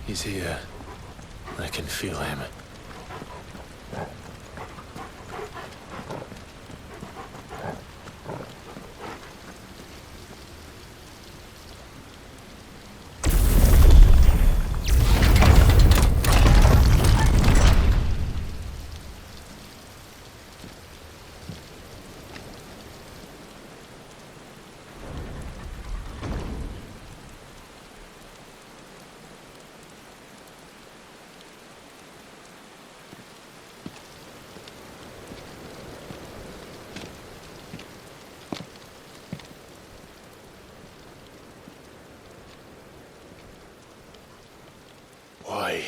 He's here. I can feel him. Why?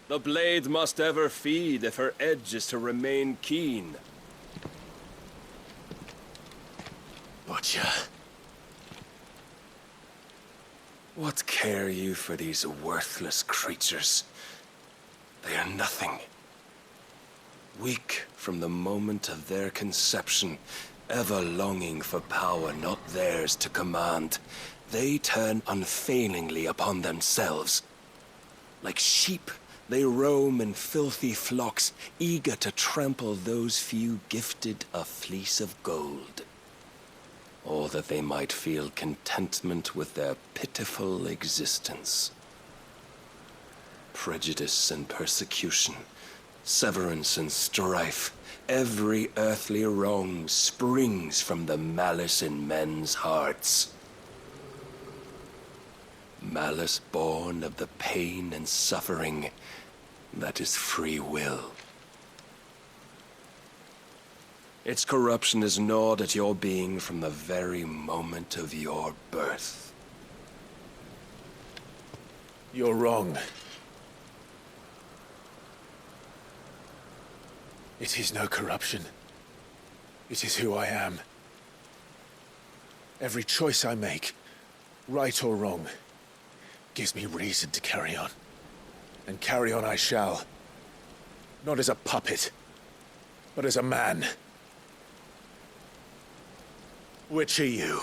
The blade must ever feed if her edge is to remain keen. Butcher. What care you for these worthless creatures? They are nothing. Weak from the moment of their conception, ever longing for power not theirs to command, they turn unfailingly upon themselves. Like sheep, they roam in filthy flocks, eager to trample those few gifted a fleece of gold. Or that they might feel contentment with their pitiful existence. Prejudice and persecution, severance and strife, every earthly wrong springs from the malice in men's hearts. Malice born of the pain and suffering that is free will. Its corruption is gnawed at your being from the very moment of your birth. You're wrong. It is no corruption. It is who I am. Every choice I make, right or wrong, gives me reason to carry on. And carry on I shall. Not as a puppet, but as a man. Which are you?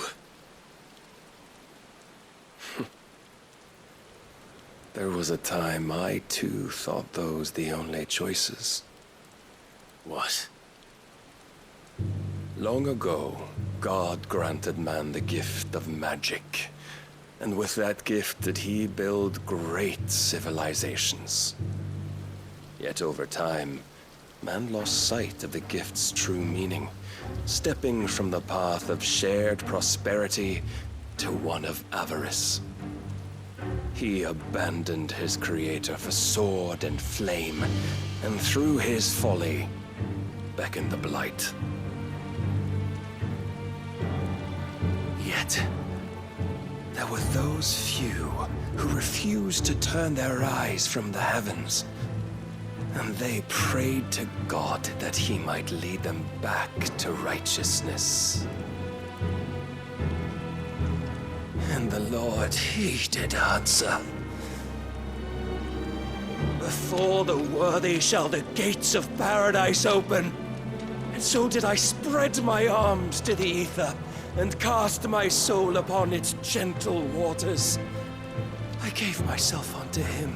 There was a time I too thought those the only choices. What? Long ago, God granted man the gift of magic. And with that gift did he build great civilizations. Yet over time, man lost sight of the gift's true meaning, stepping from the path of shared prosperity to one of avarice. He abandoned his creator for sword and flame, and through his folly, beckoned the Blight. Yet, there were those few who refused to turn their eyes from the heavens, and they prayed to God that he might lead them back to righteousness. And the Lord, he did answer. Before the worthy shall the gates of paradise open. And so did I spread my arms to the ether, and cast my soul upon its gentle waters. I gave myself unto him.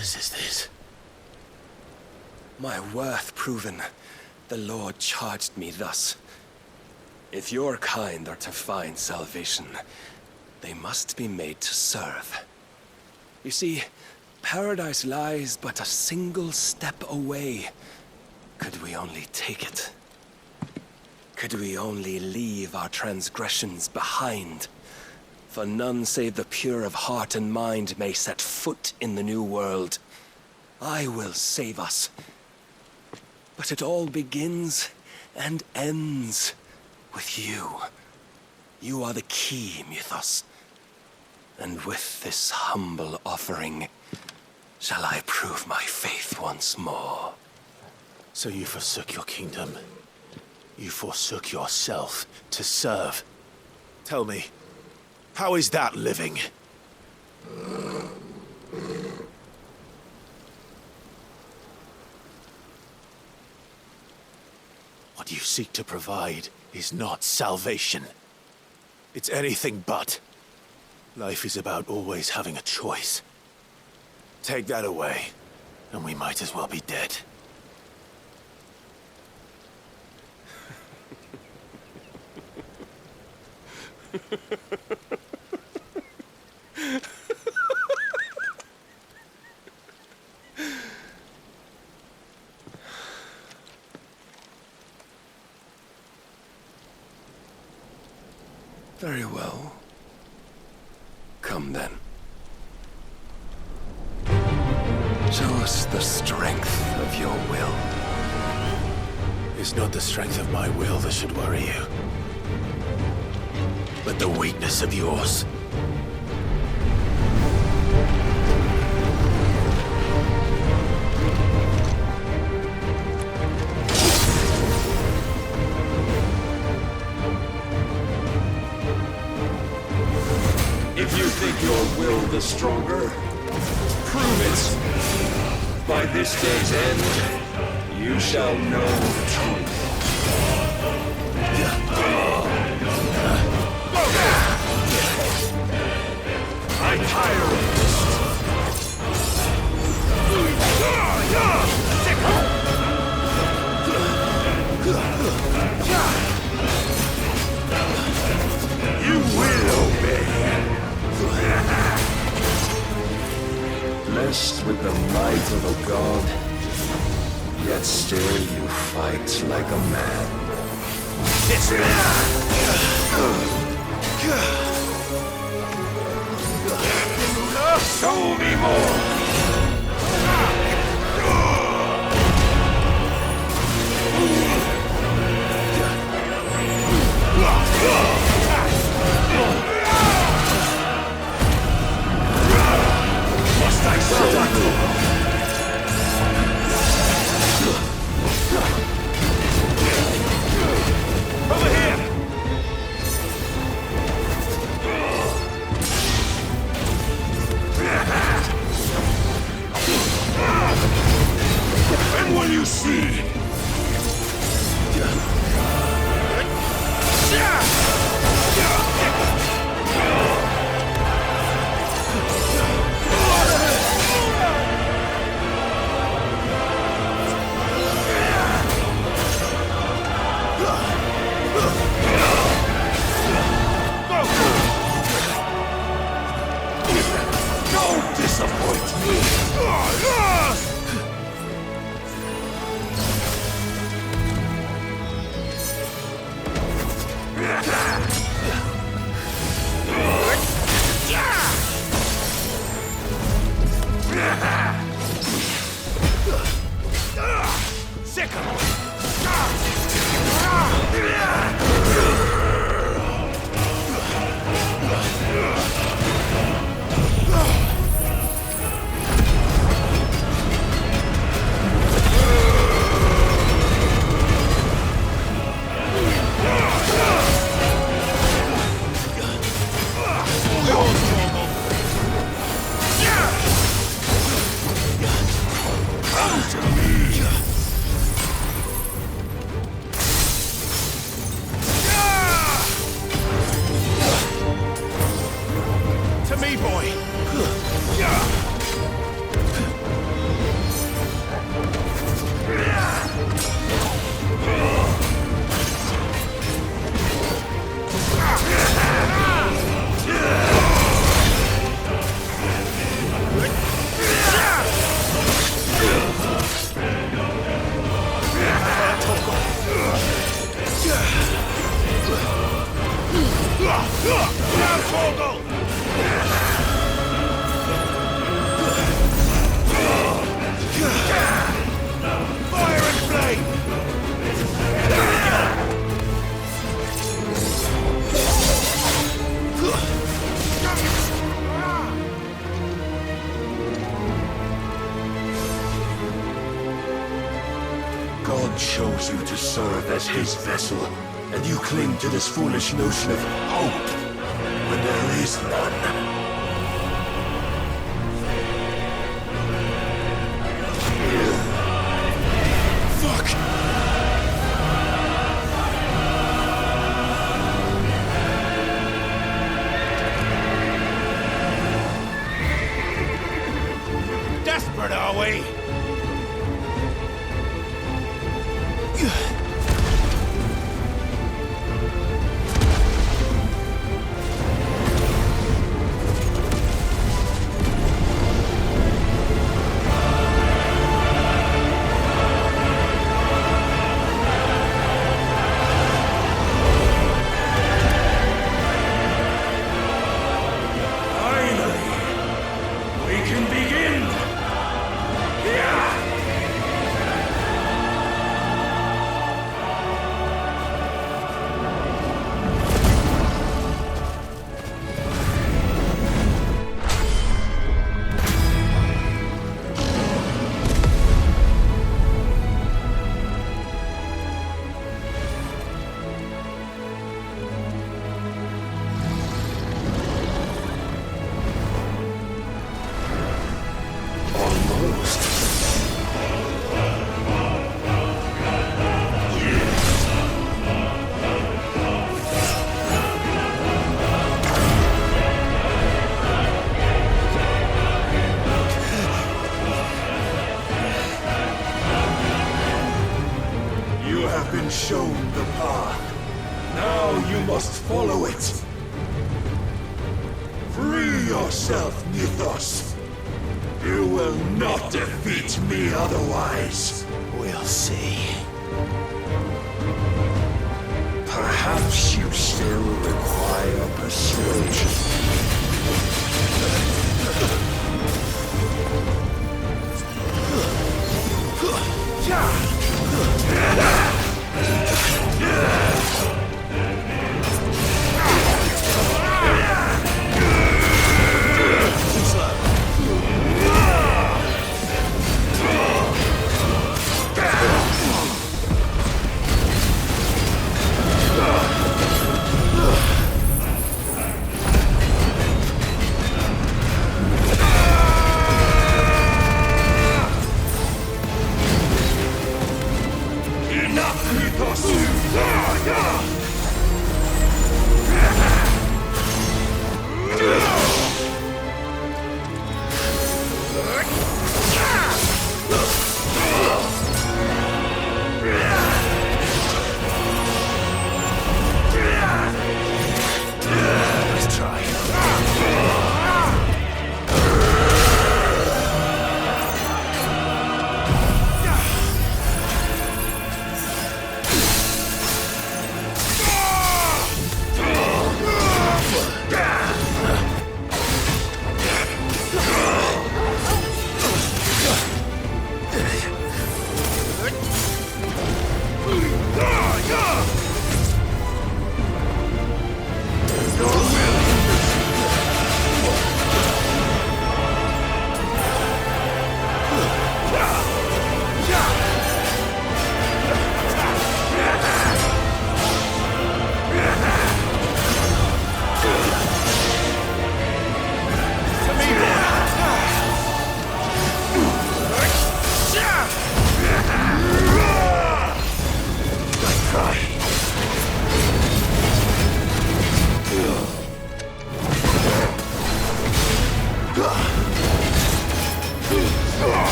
Is this? My worth proven, the Lord charged me thus. If your kind are to find salvation, they must be made to serve. You see, paradise lies but a single step away. Could we only take it? Could we only leave our transgressions behind? For none save the pure of heart and mind may set foot in the new world. I will save us. But it all begins and ends with you. You are the key, Mythos. And with this humble offering, shall I prove my faith once more. So you forsook your kingdom. You forsook yourself to serve. Tell me, how is that living? What you seek to provide is not salvation. It's anything but. Life is about always having a choice. Take that away, and we might as well be dead. Very well. Come then. Show us the strength of your will. It's not the strength of my will that should worry you, but the weakness of yours. If you think your will the stronger, prove it. By this day's end, you shall know the truth. I tire of this. You will obey. Blessed with the might of a god, yet still you fight like a man. It's show me more! Must I struggle? Over here! And when you see... Don't disappoint me! chose you to serve as his vessel, and you cling to this foolish notion of hope when there is none. Desperate, are we? Shown the path. Now you must follow it. Free yourself, Mythos. You will not defeat me otherwise. We'll see. Perhaps you still require persuasion.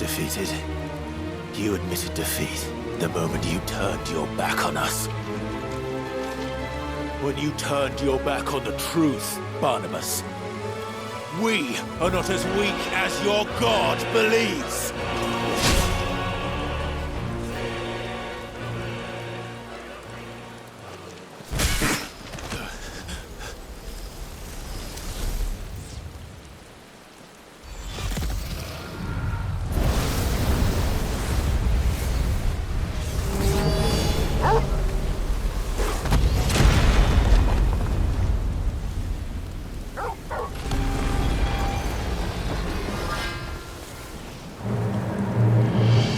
defeated. You admitted defeat the moment you turned your back on us. When you turned your back on the truth, Barnabas. We are not as weak as your god believes.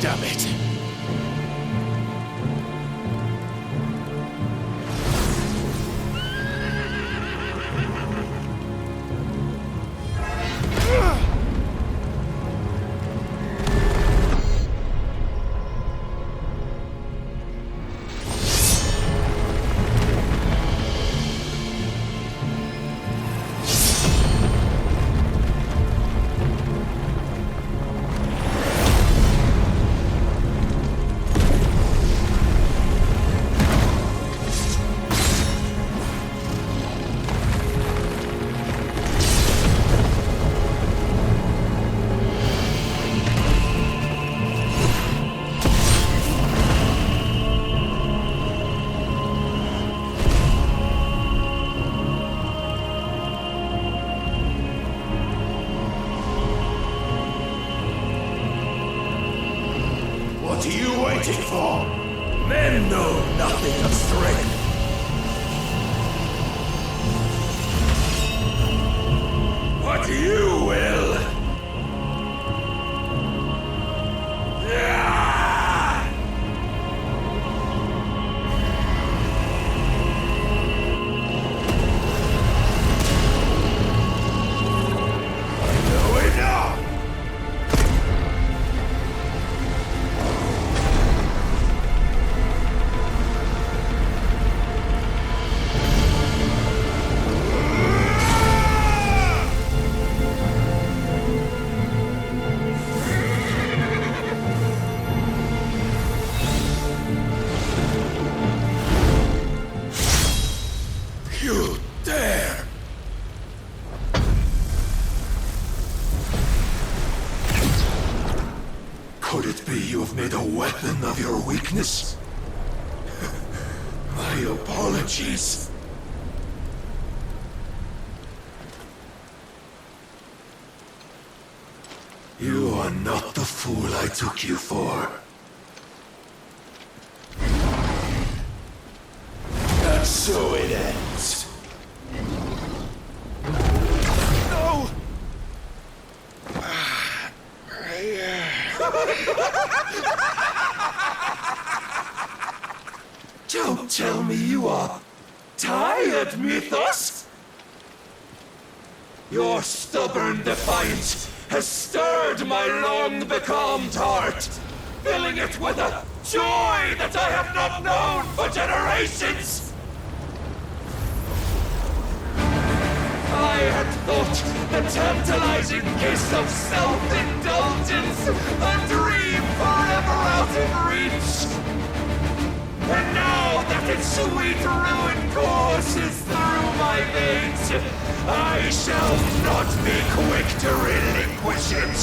Damn it! What are you waiting for? Men know nothing of strength. But you will. I know enough. You dare! Could it be you have made a weapon of your weakness? My apologies. You are not the fool I took you for. And so it ends. No! Don't tell me you are tired, Mythos! Your stubborn defiance has stirred my long-becalmed heart, filling it with a joy that I have not known for generations! I had thought the tantalizing kiss of self-indulgence a dream forever out of reach. And now that its sweet ruin courses through my veins, I shall not be quick to relinquish it.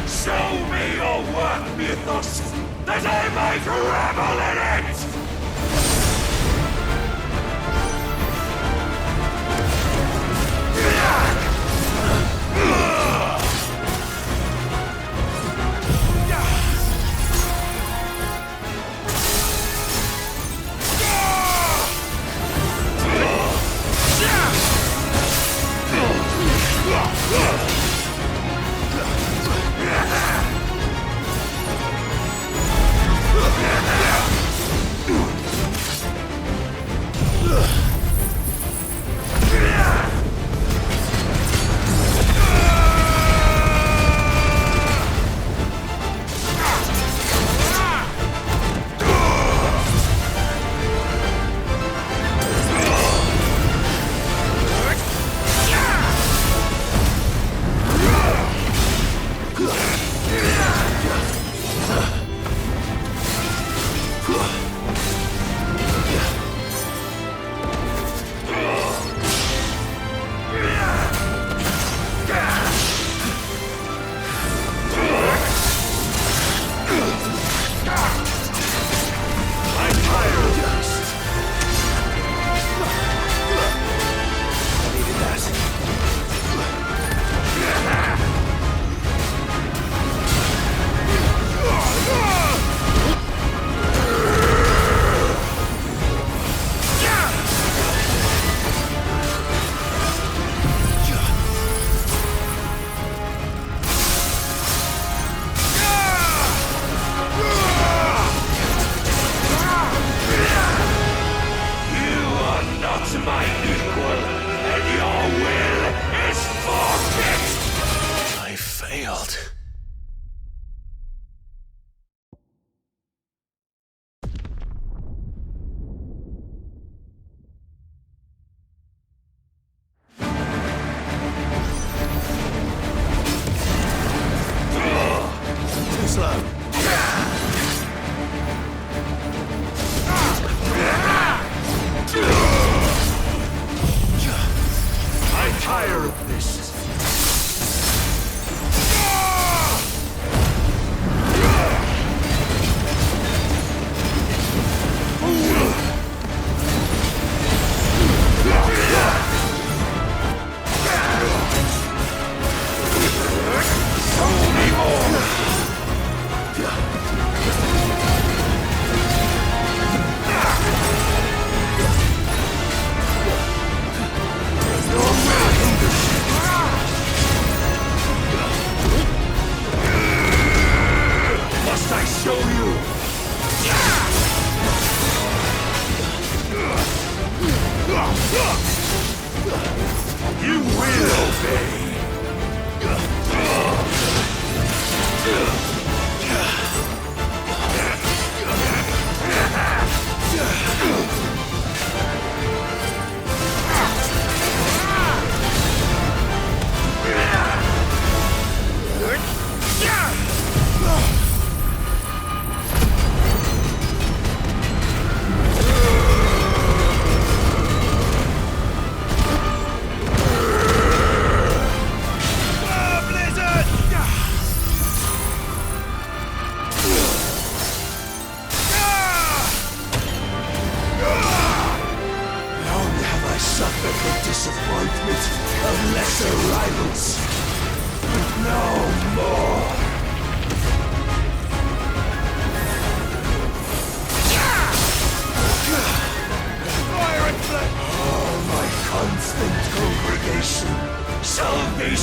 Show me your work, Mythos, that I might revel in it!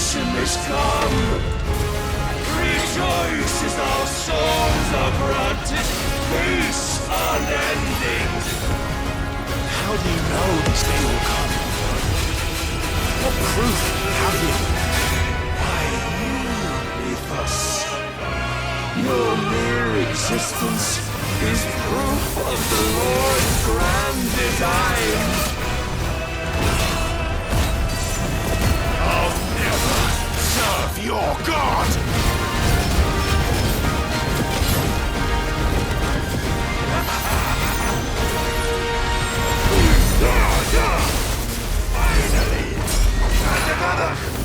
salvation is come. Rejoice as our souls are granted peace unending. How do you know this day will come? What proof have you? Why, you, Ethos. Your mere existence is proof of the Lord's grand design. I'll never serve your god! Finally! And another!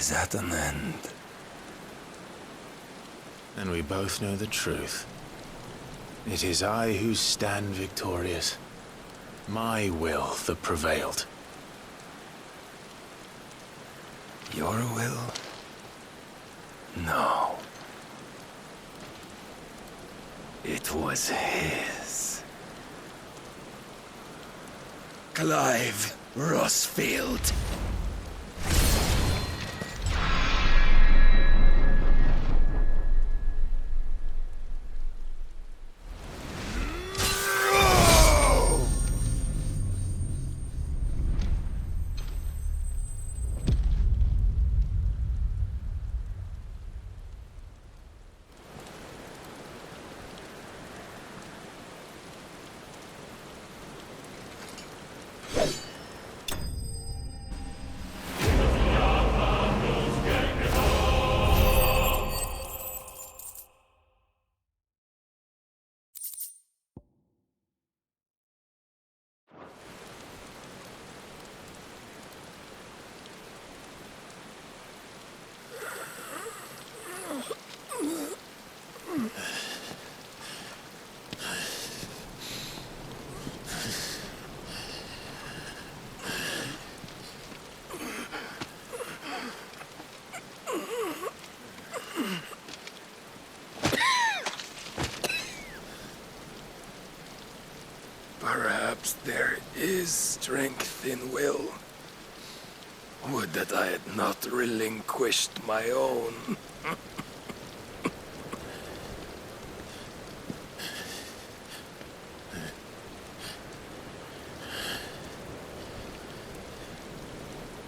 is at an end. And we both know the truth. It is I who stand victorious. My will that prevailed. Your will? No. It was his. Clive Rosfield. Perhaps there is strength in will. Would that I had not relinquished my own.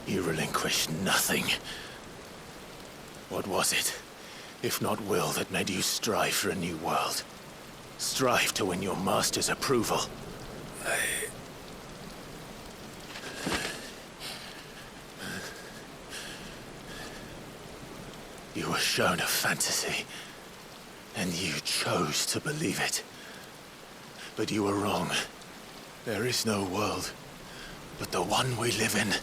You relinquished nothing. What was it, if not will, that made you strive for a new world? Strive to win your master's approval? You were shown a fantasy, and you chose to believe it. But you were wrong. There is no world, but the one we live in.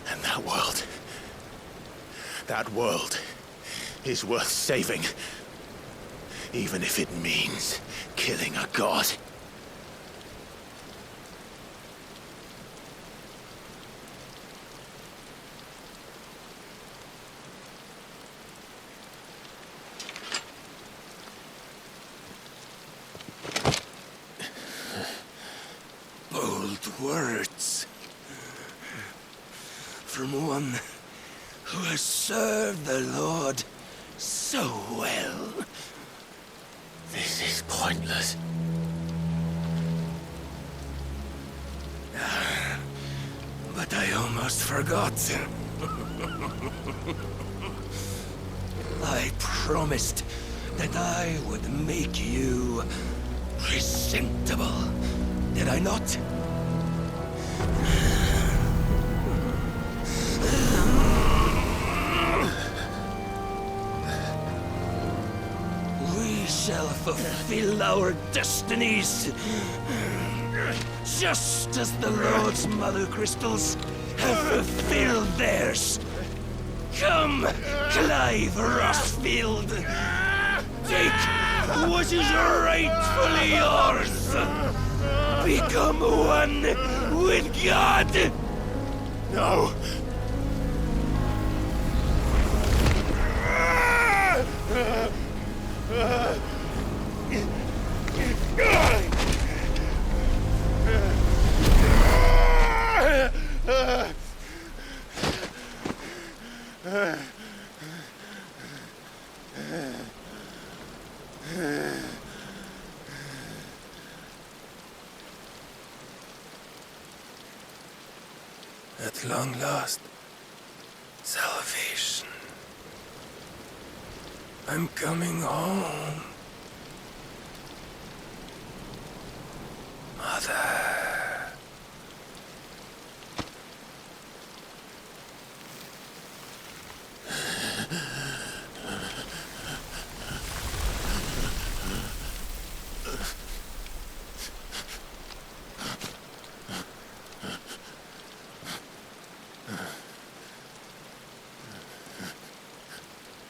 And that world is worth saving. Even if it means killing a god. Bold words. From one who has served the Lord so well. This is pointless. But I almost forgot. I promised that I would make you presentable. Did I not? We shall fulfill our destinies, just as the Lord's mother crystals have fulfilled theirs. Come, Clive Rosfield. Take what is rightfully yours. Become one with God. No! At long last, salvation. I'm coming home. Mother.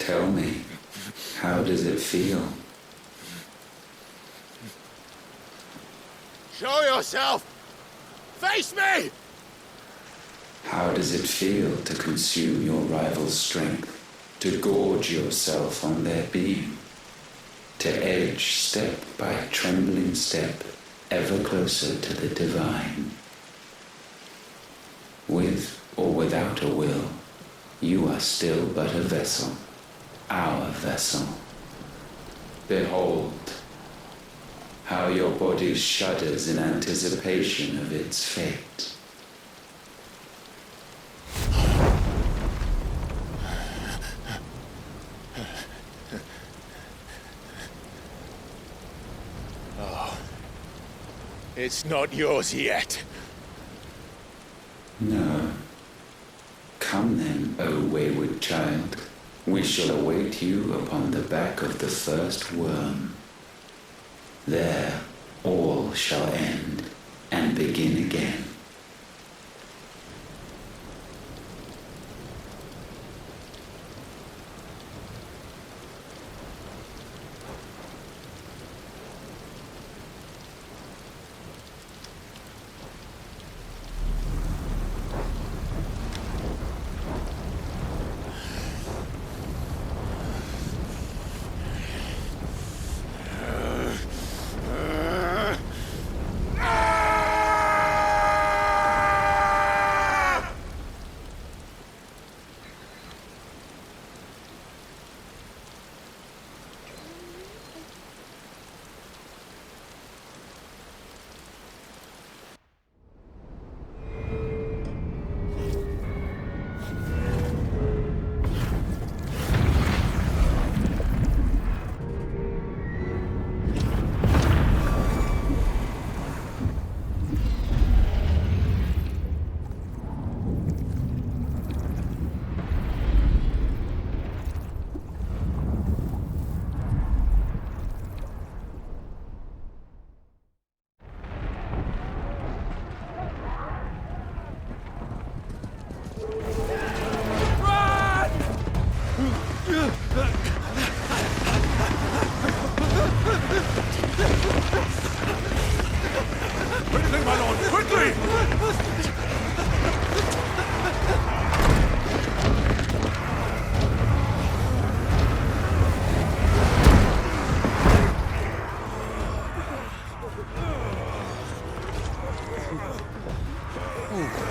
Tell me, how does it feel? Show yourself! Face me! How does it feel to consume your rival's strength, to gorge yourself on their beam, to edge step by trembling step ever closer to the divine? With or without a will, you are still but a vessel, our vessel. Behold, how your body shudders in anticipation of its fate. It's not yours yet. No. Come then, O wayward child. We shall await you upon the back of the first worm. There all shall end and begin again.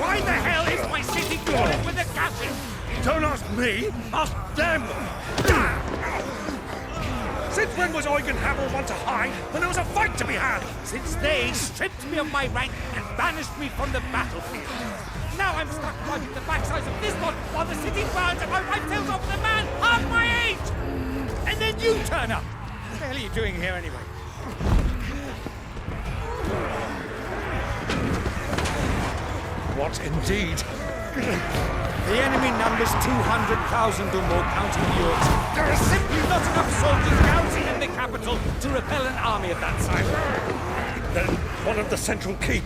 Why the hell is my city crawling with the gases? Don't ask me, ask them! Since when was Eikon one to hide when there was a fight to be had? Since they stripped me of my rank and banished me from the battlefield. Now I'm stuck driving the backsides of this lot while the city burns and my right tails off the man half my age! And then you turn up! What the hell are you doing here anyway? What indeed? The enemy numbers 200,000 or more, counting yours. There are simply not enough soldiers garrisoned in the capital to repel an army of that size. Then one of the central keep,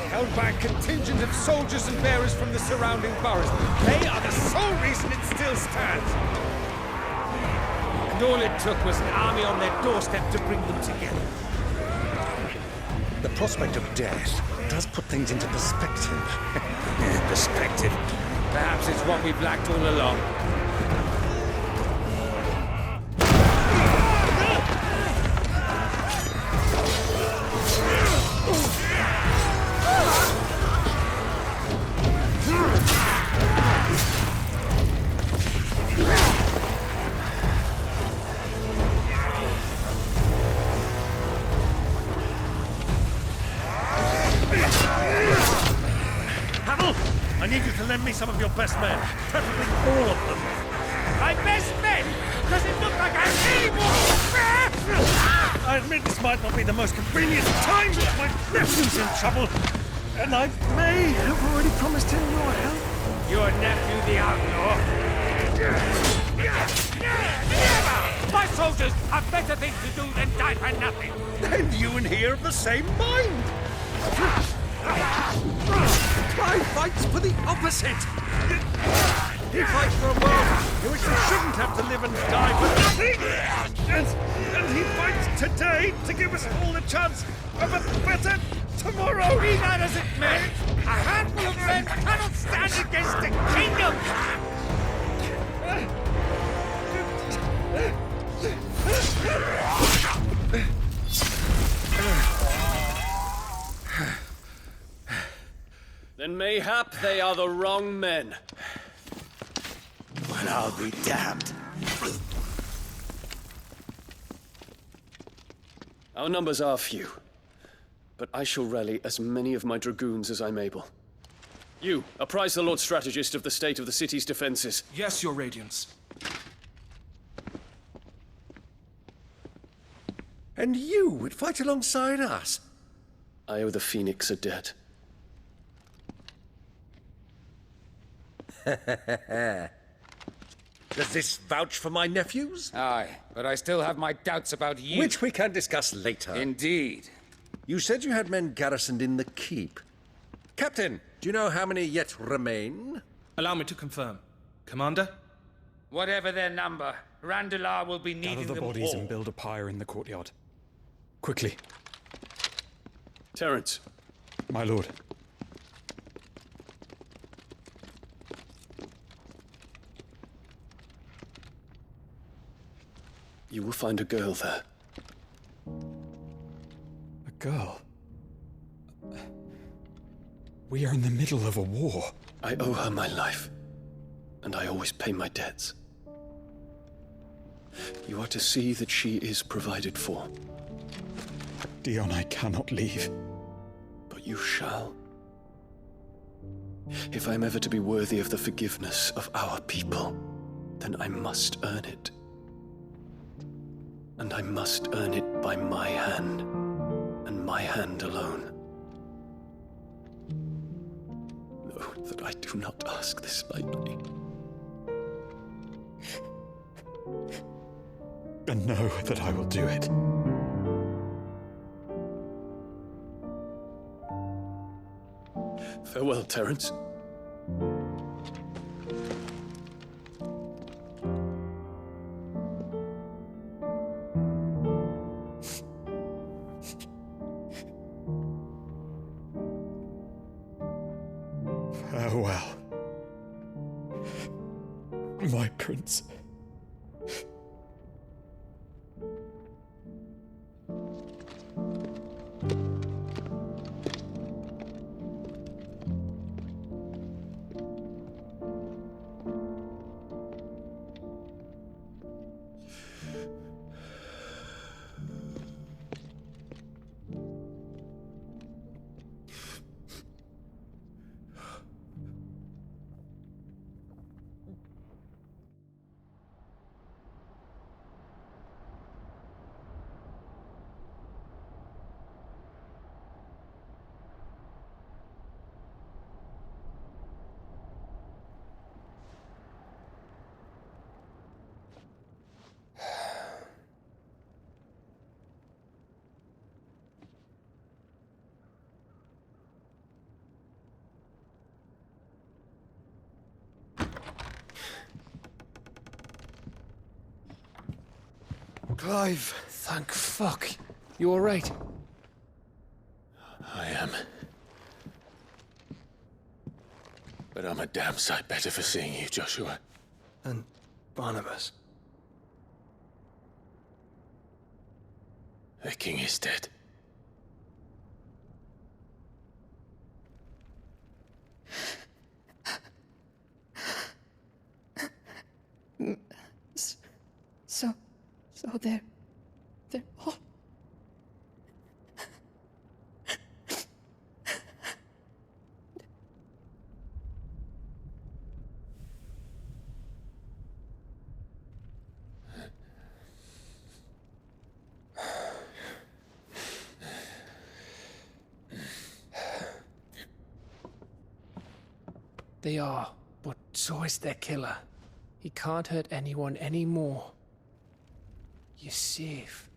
held by a contingent of soldiers and bearers from the surrounding boroughs. They are the sole reason it still stands. And all it took was an army on their doorstep to bring them together. The prospect of death does put things into perspective. Perspective. Perhaps it's what we've lacked all along. I need you to lend me some of your best men, preferably all of them. My best men? Does it look like I'm evil? I admit this might not be the most convenient time, but my nephew's in trouble, and I may have already promised him your help. Your nephew, the outlaw? Never! My soldiers have better things to do than die for nothing. And you and he are of the same mind. Clive fights for the opposite! He fights for a world in which we shouldn't have to live and die for nothing! And he fights today to give us all the chance of a better tomorrow! Be that as it may, a handful of men cannot stand against a kingdom! Then mayhap they are the wrong men. Well, I'll be damned. Our numbers are few, but I shall rally as many of my dragoons as I'm able. You, apprise the Lord Strategist of the state of the city's defenses. Yes, Your Radiance. And you would fight alongside us? I owe the Phoenix a debt. Does this vouch for my nephews? Aye, but I still have my doubts about you. Which we can discuss later. Indeed. You said you had men garrisoned in the keep. Captain, do you know how many yet remain? Allow me to confirm. Commander? Whatever their number, Randalar will be needing Gather the them bodies all. and build a pyre in the courtyard. Quickly, Terence, my lord. you will find a girl there. A girl. We are in the middle of a war. I owe her my life, and I always pay my debts. You are to see that she is provided for. Dion, I cannot leave. But you shall. If I'm ever to be worthy of the forgiveness of our people, then I must earn it. And I must earn it by my hand, and my hand alone. Know that I do not ask this lightly. And know that I will do it. Farewell, Terence. Farewell, my prince. Clive! Thank fuck. You alright? I am. But I'm a damn sight better for seeing you, Joshua. And Barnabas? The king is dead. So they're all... They are, but so is their killer. He can't hurt anyone anymore. You're safe.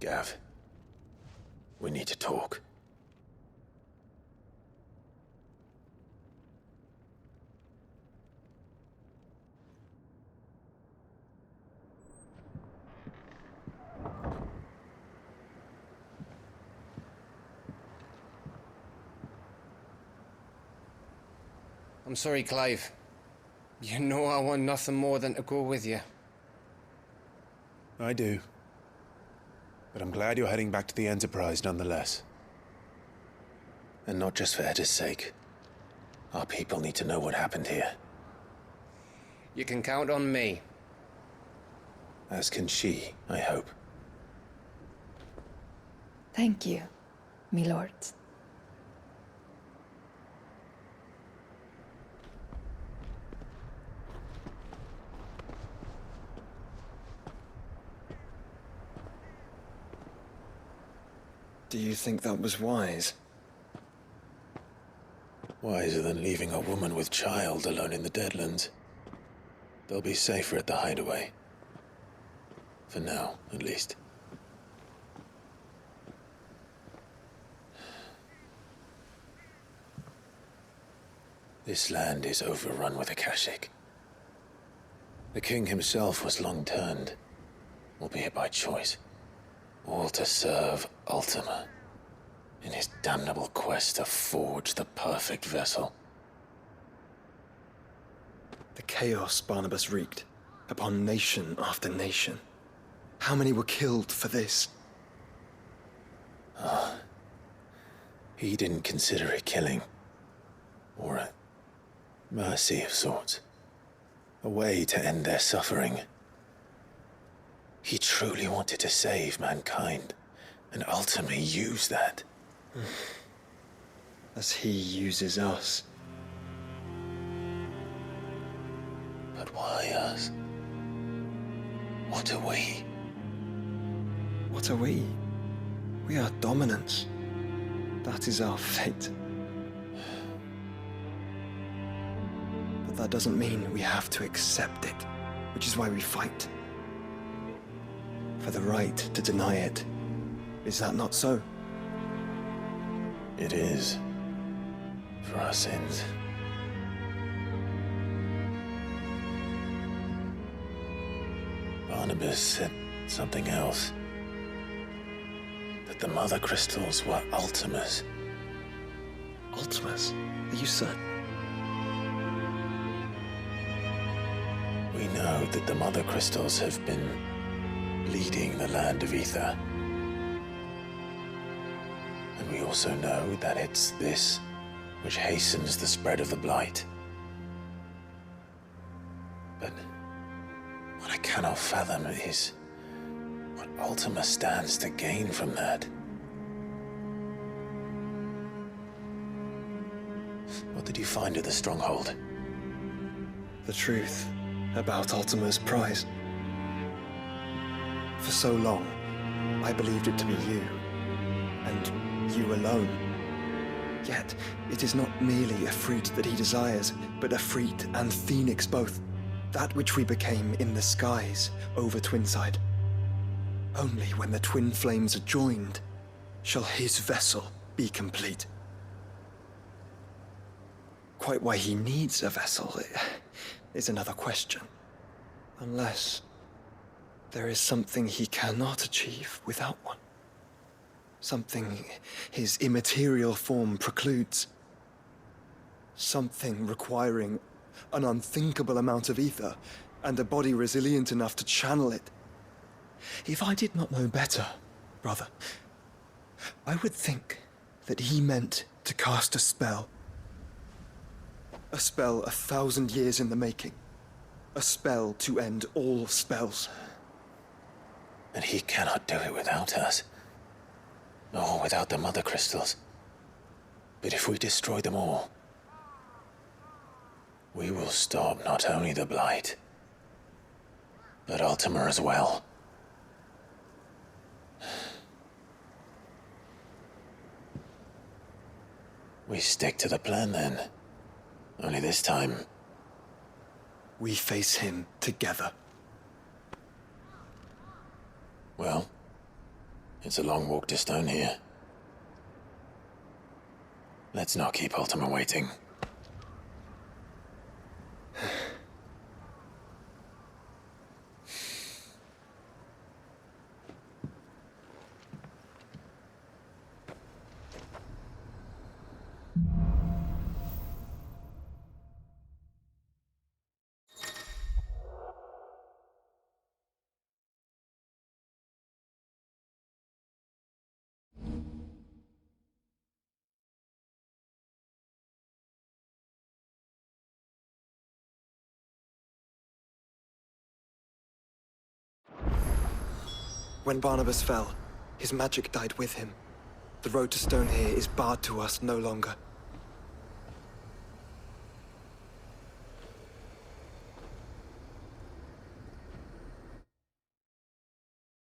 Gav, we need to talk. I'm sorry, Clive. You know I want nothing more than to go with you. I do. But I'm glad you're heading back to the Enterprise nonetheless. And not just for Edda's sake. Our people need to know what happened here. You can count on me. As can she, I hope. Thank you, my lords. Do you think that was wise? Wiser than leaving a woman with child alone in the Deadlands. They'll be safer at the hideaway. For now, at least. This land is overrun with Akashic. The king himself was long turned, albeit by choice. All to serve Ultima, in his damnable quest to forge the perfect vessel. The chaos Barnabas wreaked upon nation after nation. How many were killed for this? He didn't consider it killing. Or a mercy of sorts. A way to end their suffering. He truly wanted to save mankind, and ultimately use that. As he uses us. But why us? What are we? What are we? We are dominance. That is our fate. But that doesn't mean we have to accept it, which is why we fight. For the right to deny it. Is that not so? It is. For our sins. Barnabas said something else. That the Mother Crystals were Ultimas. Ultimas? Are you certain? We know that the Mother Crystals have been leading the land of Ether. And we also know that it's this which hastens the spread of the Blight. But what I cannot fathom is what Ultima stands to gain from that. What did you find at the Stronghold? The truth about Ultima's prize. For so long, I believed it to be you, and you alone. Yet, it is not merely a fruit that he desires, but a fruit and phoenix both. That which we became in the skies over Twinside. Only when the twin flames are joined shall his vessel be complete. Quite why he needs a vessel is another question. Unless there is something he cannot achieve without one. Something his immaterial form precludes. Something requiring an unthinkable amount of ether and a body resilient enough to channel it. If I did not know better, brother, I would think that he meant to cast a spell. A spell 1,000 years in the making. A spell to end all spells. And he cannot do it without us. Nor without the Mother Crystals. But if we destroy them all, we will stop not only the Blight, but Ultima as well. We stick to the plan then. Only this time, we face him together. Well, It's a long walk to Stone here. Let's not keep Ultima waiting. When Barnabas fell, his magic died with him. The road to Stone here is barred to us no longer.